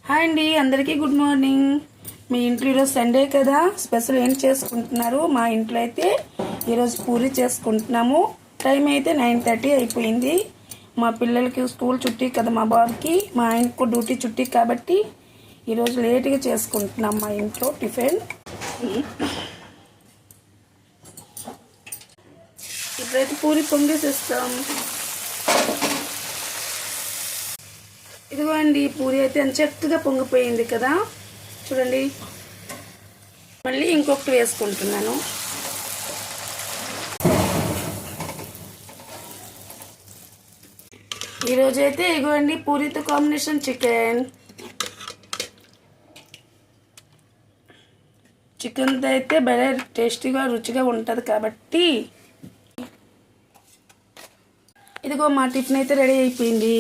Hi అండి, అందరికీ good morning. మీ ఇంట్లో ఈరోజు సండే కదా, స్పెషల్ ఏం చేసుకుంటున్నారు? మా ఇంట్లో అయితే ఈరోజు పూరి చేసుకుంటున్నాము. టైం అయితే 9:30 అయిపోయింది. మా పిల్లలకి స్కూల్ చుట్టి కదా, మా బాబుకి, మా ఆయనకు డ్యూటీ చుట్టి కాబట్టి ఈరోజు లేట్గా చేసుకుంటున్నాం మా ఇంట్లో టిఫిన్. ఇప్పుడైతే పూరి పొంగేసిస్తాం. ఇదిగో అండి, పూరి అయితే చక్కగా పొంగిపోయింది కదా, చూడండి. మళ్ళీ ఇంకొకటి వేసుకుంటున్నాను. ఈరోజు అయితే ఇగో అండి, పూరితో కాంబినేషన్ చికెన్తో అయితే భలే టేస్టీగా రుచిగా ఉంటుంది కాబట్టి ఇదిగో మా టిఫిన్ అయితే రెడీ అయిపోయింది.